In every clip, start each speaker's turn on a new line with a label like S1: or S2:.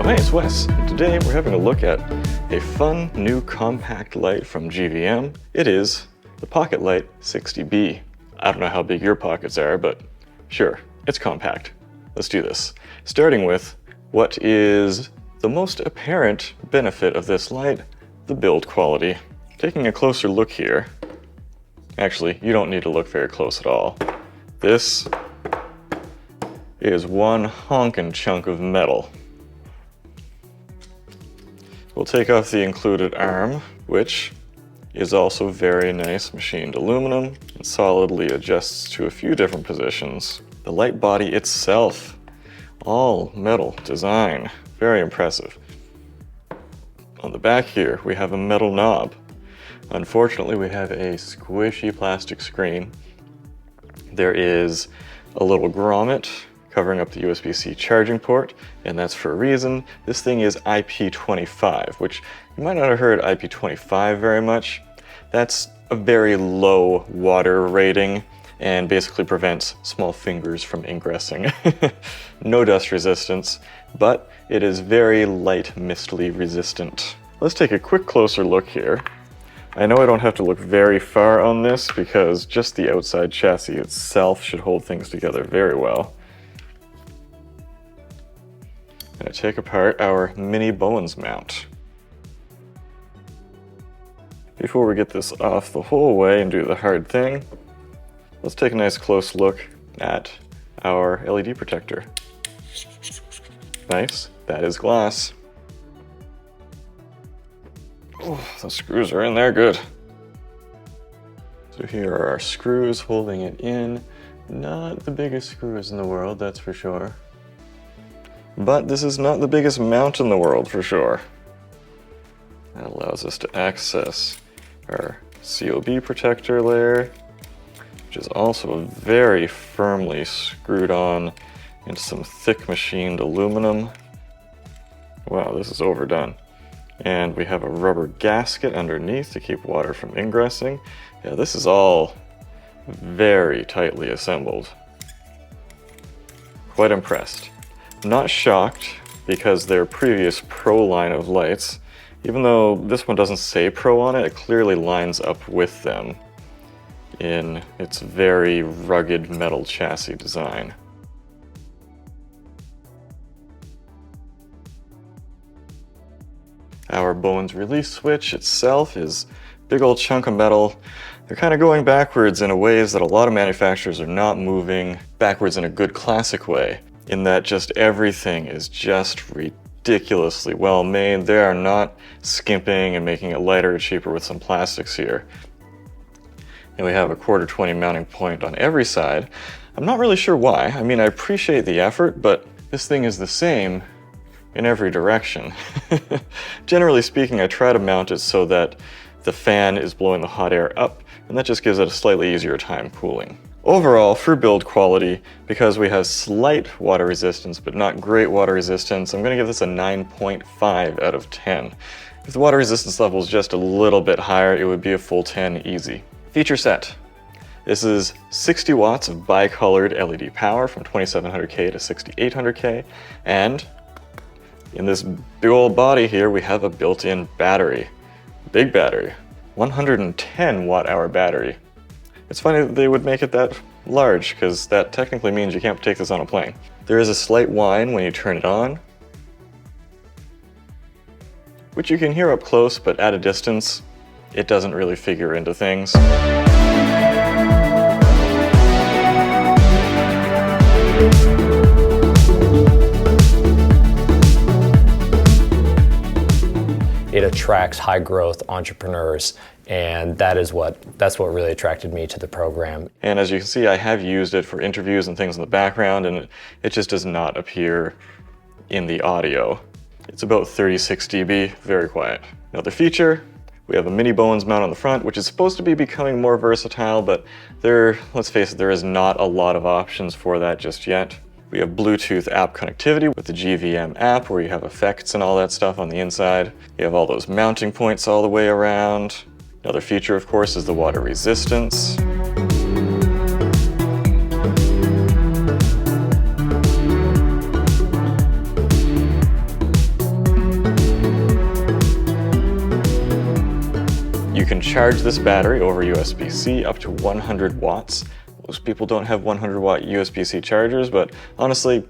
S1: Hi, it's Wes, and today we're having a look at a fun new compact light from GVM. It is the Pocket Light 60B. I don't know how big your pockets are, but sure, it's compact. Let's do this. Starting with what is the most apparent benefit of this light, the build quality. Taking a closer look here, actually, you don't need to look very close at all. This is one honkin' chunk of metal. We'll take off the included arm, which is also very nice machined aluminum and solidly adjusts to a few different positions. The light body itself, all metal design, very impressive. On the back here, we have a metal knob. Unfortunately, we have a squishy plastic screen. There is a little grommet covering up the USB-C charging port, and that's for a reason. This thing is IP25, which you might not have heard IP25 very much. That's a very low water rating and basically prevents small fingers from ingressing. No dust resistance, but it is very light mistily resistant. Let's take a quick closer look here. I know I don't have to look very far on this because just the outside chassis itself should hold things together very well. I'm going to take apart our mini Bowens mount. Before we get this off the whole way and do the hard thing, let's take a nice close look at our LED protector. Nice, that is glass. Oh, the screws are in there good. So here are our screws holding it in. Not the biggest screws in the world, that's for sure. But this is not the biggest mount in the world for sure. That allows us to access our COB protector layer, which is also very firmly screwed on into some thick machined aluminum. Wow, this is overdone. And we have a rubber gasket underneath to keep water from ingressing. Yeah, this is all very tightly assembled. Quite impressed. Not shocked, because their previous Pro line of lights, even though this one doesn't say Pro on it, it clearly lines up with them in its very rugged metal chassis design. Our Bowens release switch itself is a big old chunk of metal. They're kind of going backwards in a ways that a lot of manufacturers are not moving backwards in a good classic way, in that just everything is just ridiculously well made. They are not skimping and making it lighter or cheaper with some plastics here. And we have a 1/4-20 mounting point on every side. I'm not really sure why. I mean, I appreciate the effort, but this thing is the same in every direction. Generally speaking, I try to mount it so that the fan is blowing the hot air up, and that just gives it a slightly easier time cooling. Overall, for build quality, because we have slight water resistance but not great water resistance, I'm going to give this a 9.5 out of 10. If the water resistance level is just a little bit higher, it would be a full 10 easy. Feature set. This is 60 watts of bi-colored LED power from 2700K to 6800K, and in this big old body here we have a built-in battery. Big battery. 110 watt-hour battery. It's funny that they would make it that large, because that technically means you can't take this on a plane. There is a slight whine when you turn it on, which you can hear up close, but at a distance, it doesn't really figure into things.
S2: It attracts high growth entrepreneurs, and that's what really attracted me to the program.
S1: And as you can see, I have used it for interviews and things in the background, and it just does not appear in the audio. It's about 36 dB, very quiet. Another feature, we have a mini Bowens mount on the front, which is supposed to be becoming more versatile, but let's face it, there is not a lot of options for that just yet. We have Bluetooth app connectivity with the GVM app, where you have effects and all that stuff on the inside. You have all those mounting points all the way around. Another feature, of course, is the water resistance. charge this battery over USB-C up to 100 watts. Most people don't have 100 watt USB-C chargers, but honestly,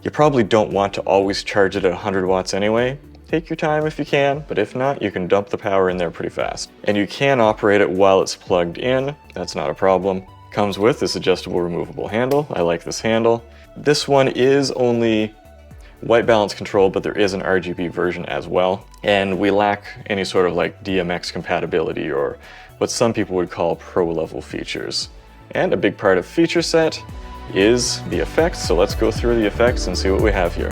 S1: you probably don't want to always charge it at 100 watts anyway. Take your time if you can, but if not, you can dump the power in there pretty fast. And you can operate it while it's plugged in, that's not a problem. Comes with this adjustable removable handle. I like this handle. This one is only white balance control, but there is an RGB version as well. And we lack any sort of like DMX compatibility or what some people would call pro level features. And a big part of feature set is the effects, so let's go through the effects and see what we have here.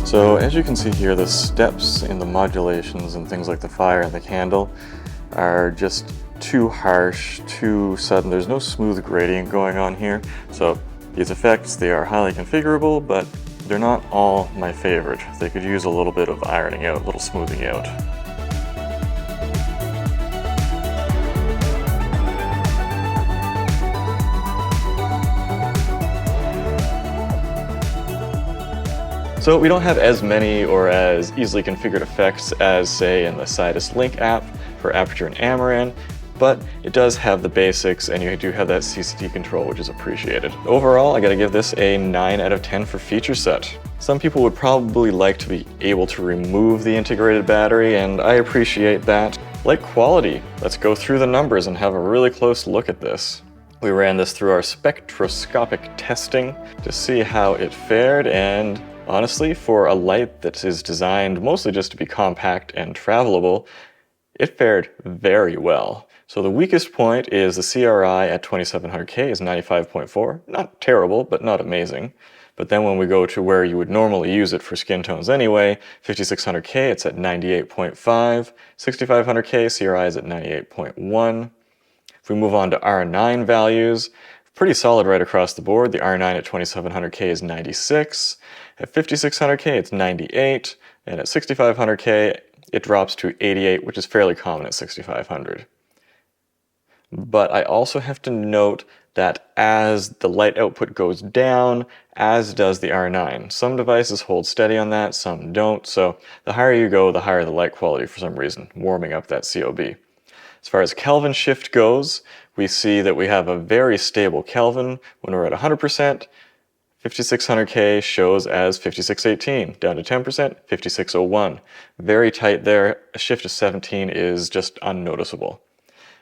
S1: So as you can see here, the steps in the modulations and things like the fire and the candle are just too harsh, too sudden. There's no smooth gradient going on here. So these effects, they are highly configurable, but they're not all my favorite. They could use a little bit of ironing out, a little smoothing out. So we don't have as many or as easily configured effects as, say, in the Sidus Link app for Aperture and Amaran, but it does have the basics and you do have that CCT control, which is appreciated. Overall, I gotta give this a 9 out of 10 for feature set. Some people would probably like to be able to remove the integrated battery, and I appreciate that. Like quality, let's go through the numbers and have a really close look at this. We ran this through our spectroscopic testing to see how it fared, and honestly, for a light that is designed mostly just to be compact and travelable, it fared very well. So the weakest point is the CRI at 2700K is 95.4. Not terrible, but not amazing. But then when we go to where you would normally use it for skin tones anyway, 5600K, it's at 98.5. 6500K, CRI is at 98.1. If we move on to R9 values, pretty solid right across the board. The R9 at 2700K is 96. At 5600K, it's 98. And at 6500K, it drops to 88, which is fairly common at 6500. But I also have to note that as the light output goes down, as does the R9. Some devices hold steady on that, some don't. So the higher you go, the higher the light quality for some reason, warming up that COB. As far as Kelvin shift goes, we see that we have a very stable Kelvin when we're at 100%. 5600K shows as 5618, down to 10%, 5601. Very tight there. A shift of 17 is just unnoticeable.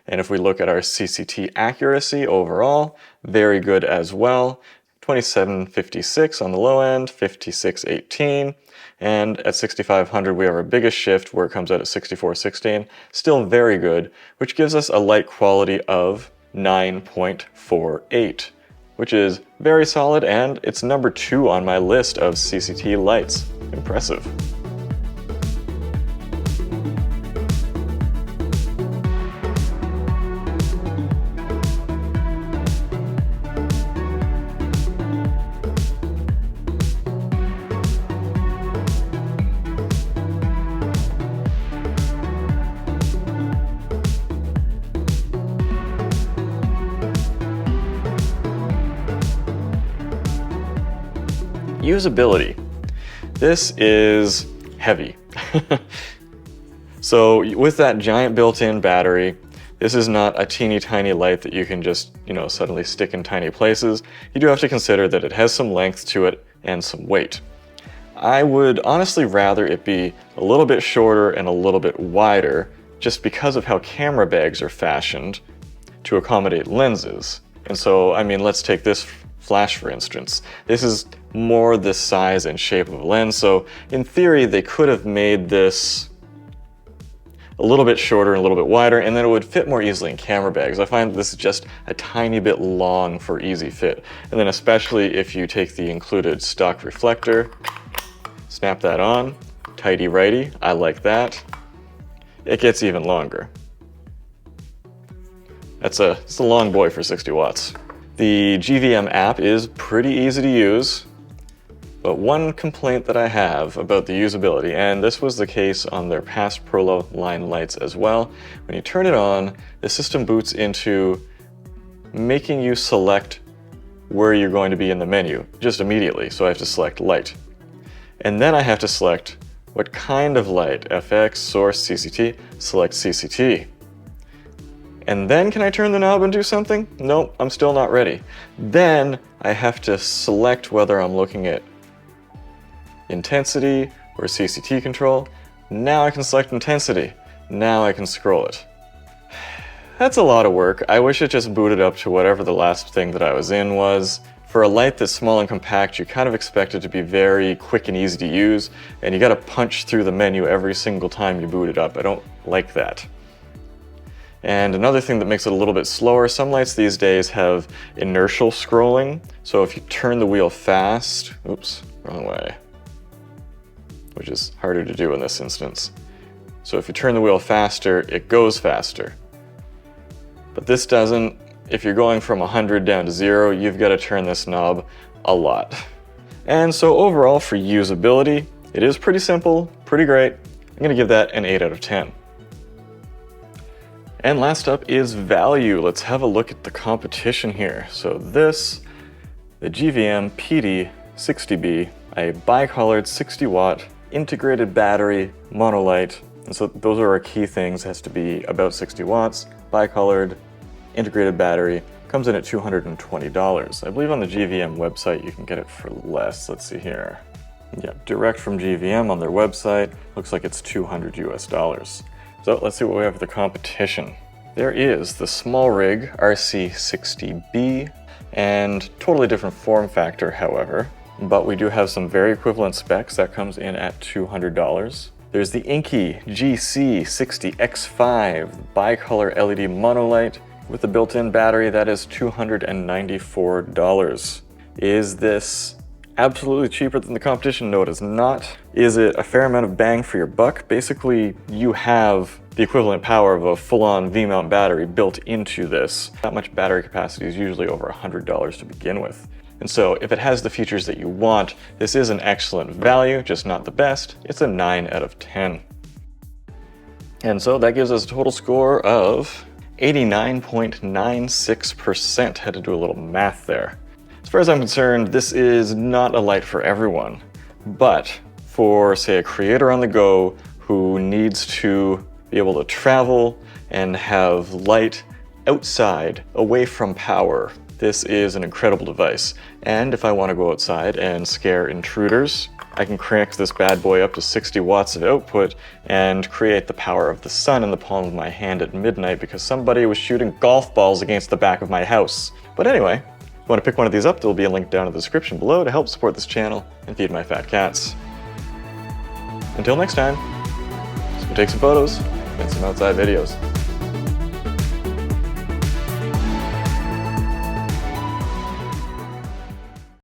S1: And if we look at our CCT accuracy overall, very good as well. 2756 on the low end, 5618. And at 6500 we have our biggest shift where it comes out at 6416. Still very good, which gives us a light quality of 9.48. which is very solid, and it's number 2 on my list of CCT lights. Impressive. Usability. This is heavy. So with that giant built-in battery, this is not a teeny tiny light that you can just, suddenly stick in tiny places. You do have to consider that it has some length to it and some weight. I would honestly rather it be a little bit shorter and a little bit wider, just because of how camera bags are fashioned to accommodate lenses. And so, let's take this flash for instance. This is more the size and shape of a lens, so in theory they could have made this a little bit shorter and a little bit wider, and then it would fit more easily in camera bags. I find this is just a tiny bit long for easy fit. And then especially if you take the included stock reflector, snap that on, tighty righty, I like that. It gets even longer. It's a long boy for 60 watts. The GVM app is pretty easy to use, but one complaint that I have about the usability, and this was the case on their past Pro line lights as well, when you turn it on, the system boots into making you select where you're going to be in the menu just immediately. So I have to select light. And then I have to select what kind of light, FX, source, CCT, select CCT. And then can I turn the knob and do something? Nope, I'm still not ready. Then I have to select whether I'm looking at intensity or CCT control. Now I can select intensity. Now I can scroll it. That's a lot of work. I wish it just booted up to whatever the last thing that I was in was. For a light that's small and compact, you kind of expect it to be very quick and easy to use, and you gotta punch through the menu every single time you boot it up. I don't like that. And another thing that makes it a little bit slower, some lights these days have inertial scrolling. So if you turn the wheel fast, oops, wrong way, which is harder to do in this instance. So if you turn the wheel faster, it goes faster. But this doesn't. If you're going from 100 down to 0, you've got to turn this knob a lot. And so overall for usability, it is pretty simple, pretty great. I'm going to give that an 8 out of 10. And last up is value. Let's have a look at the competition here. So this, the GVM PD60B, a bi-colored 60 watt integrated battery monolight. And so those are our key things. It has to be about 60 watts, bi-colored, integrated battery. Comes in at $220. I believe on the GVM website you can get it for less. Let's see here. Yeah, direct from GVM on their website. Looks like it's $200 US. So let's see what we have for the competition. There is the small rig RC60B, and totally different form factor, however. But we do have some very equivalent specs. That comes in at $200. There's the Inky GC60X5 bicolor LED monolight with the built-in battery. That is $294. Is this absolutely cheaper than the competition? No, it is not. Is it a fair amount of bang for your buck? Basically, you have the equivalent power of a full-on V-mount battery built into this. That much battery capacity is usually over $100 to begin with. And so if it has the features that you want, this is an excellent value, just not the best. It's a 9 out of 10. And so that gives us a total score of 89.96%. Had to do a little math there. As far as I'm concerned, this is not a light for everyone, but for, say, a creator on the go who needs to be able to travel and have light outside, away from power, this is an incredible device. And if I want to go outside and scare intruders, I can crank this bad boy up to 60 watts of output and create the power of the sun in the palm of my hand at midnight because somebody was shooting golf balls against the back of my house. But anyway, if you want to pick one of these up, there'll be a link down in the description below to help support this channel and feed my fat cats. Until next time, let's go take some photos and some outside videos.